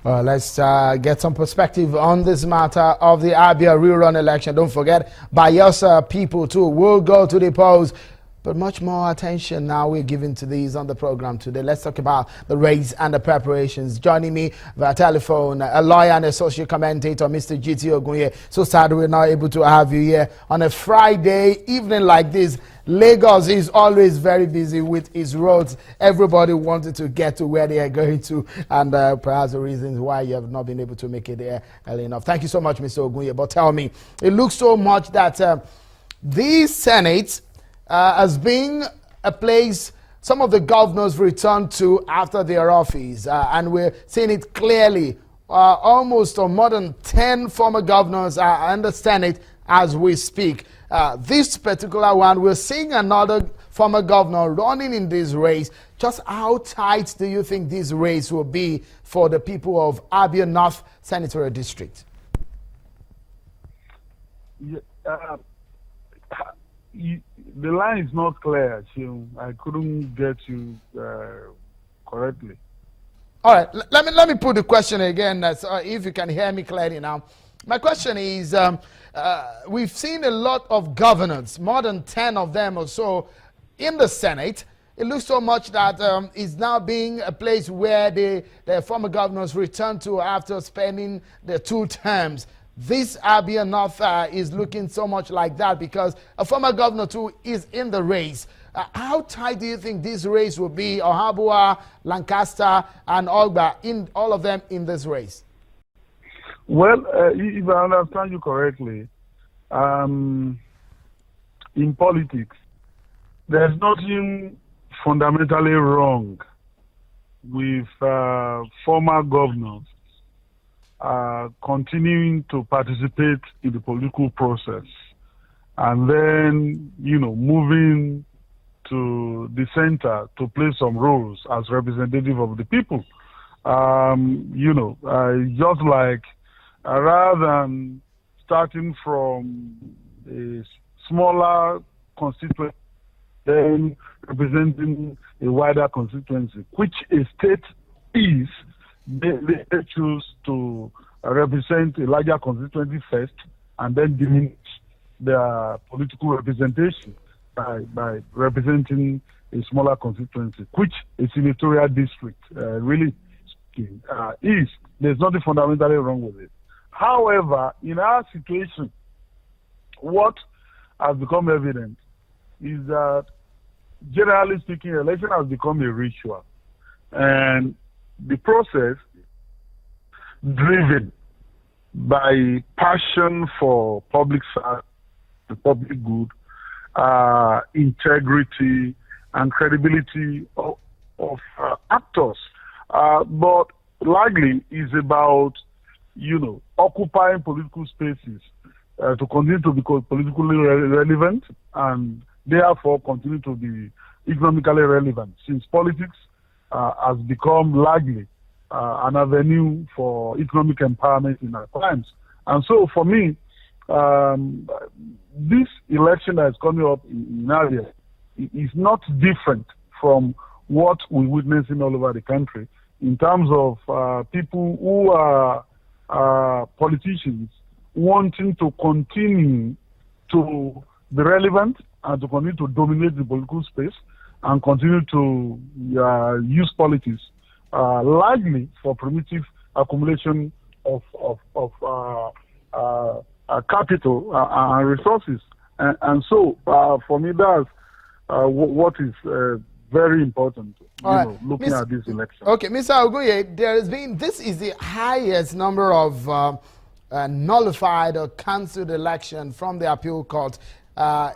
Let's get some perspective on this matter of the Abia rerun election. Don't forget, Bayelsa people too will go to the polls. But much more attention now we're giving to these on the program today. Let's talk about the race and the preparations. Joining me via telephone, a lawyer and associate commentator, Mr. Gt. Ogunye. So sad we're not able to have you here on a Friday evening like this. Lagos is always very busy with its roads. Everybody wanted to get to where they are going to, and perhaps the reasons why you have not been able to make it there early enough. Thank you so much, Mr. Ogunye. But tell me, it looks so much that the Senate has been a place some of the governors returned to after their office, and we're seeing it clearly. Almost or more than 10 former governors are in the Senate as we speak. This particular one, we're seeing another former governor running in this race. Just how tight do you think this race will be for the people of Abia North Senatorial District? Yeah, the line is not clear, Chiu. I couldn't get you correctly. All right, let me put the question again, so if you can hear me clearly now. My question is, we've seen a lot of governors, more than 10 of them or so, in the Senate. It looks so much that it's now being a place where the former governors return to after spending their 2 terms. This Abia North is looking so much like that because a former governor too is in the race. How tight do you think this race will be? Ohabua, Lancaster, and Ogba, in all of them in this race? Well, if I understand you correctly, in politics, there's nothing fundamentally wrong with former governors continuing to participate in the political process and then, moving to the center to play some roles as representative of the people. Just like rather than starting from a smaller constituency, then representing a wider constituency, which a state is, they choose to represent a larger constituency first and then diminish their political representation by representing a smaller constituency, which a senatorial district really is. There's nothing fundamentally wrong with it. However, in our situation, what has become evident is that, generally speaking, election has become a ritual. And the process driven by passion for public service, the public good, integrity, and credibility of actors. But largely is about, occupying political spaces to continue to be politically relevant and therefore continue to be economically relevant, since politics has become largely an avenue for economic empowerment in our times. And so for me, this election that is coming up in Abia is not different from what we're witnessing all over the country in terms of people who are politicians wanting to continue to be relevant and to continue to dominate the political space and continue to use politics largely for primitive accumulation of capital and resources. And so, for me, that's what is very important, looking at this election. Okay, Mr. Ogunye, this is the highest number of nullified or cancelled election from the appeal court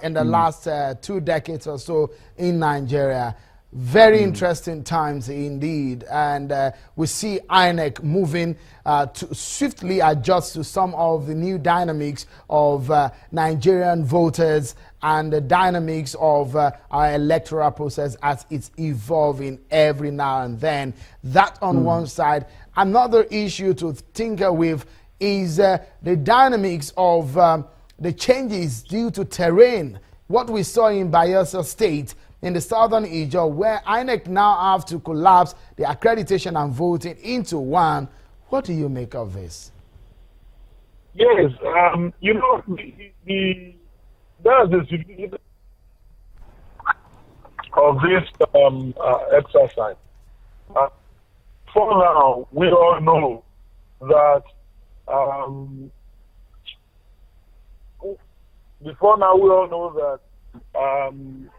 in the last 2 decades or so in Nigeria. Very interesting times indeed, and we see INEC moving to swiftly adjust to some of the new dynamics of Nigerian voters and the dynamics of our electoral process as it's evolving every now and then. That on one side. Another issue to tinker with is the dynamics of the changes due to terrain. What we saw in Bayelsa State in the southern Ijaw, where INEC now have to collapse the accreditation and voting into one. What do you make of this? Yes, there's the significance of this exercise. For now, we all know that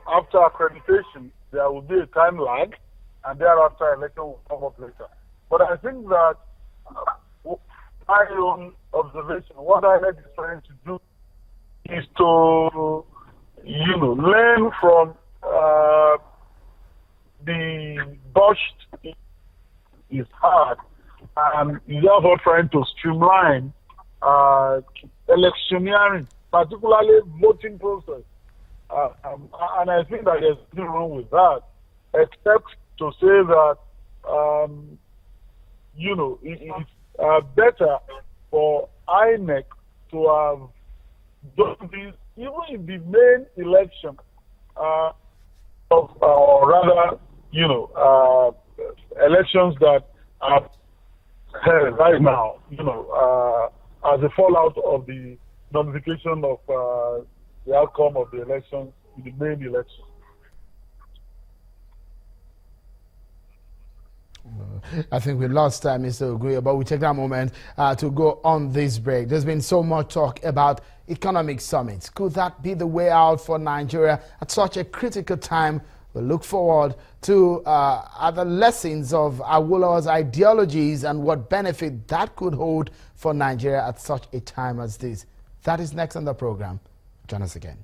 after accreditation, there will be a time lag, and thereafter election will come up later. But I think that my own observation, what INEC is trying to do is to, learn from the botched is hard, and is therefore trying to streamline electioneering, particularly voting process. And I think that there's nothing wrong with that, except to say that, it's better for INEC to have done this even in the main election, elections that are held right now, as a fallout of the notification of the outcome of the election in the main election. I think we lost time, Mr. Oguye, but we take that moment to go on this break. There's been so much talk about economic summits. Could that be the way out for Nigeria at such a critical time? We look forward to other lessons of Awolowo's ideologies and what benefit that could hold for Nigeria at such a time as this. That is next on the program. Join us again.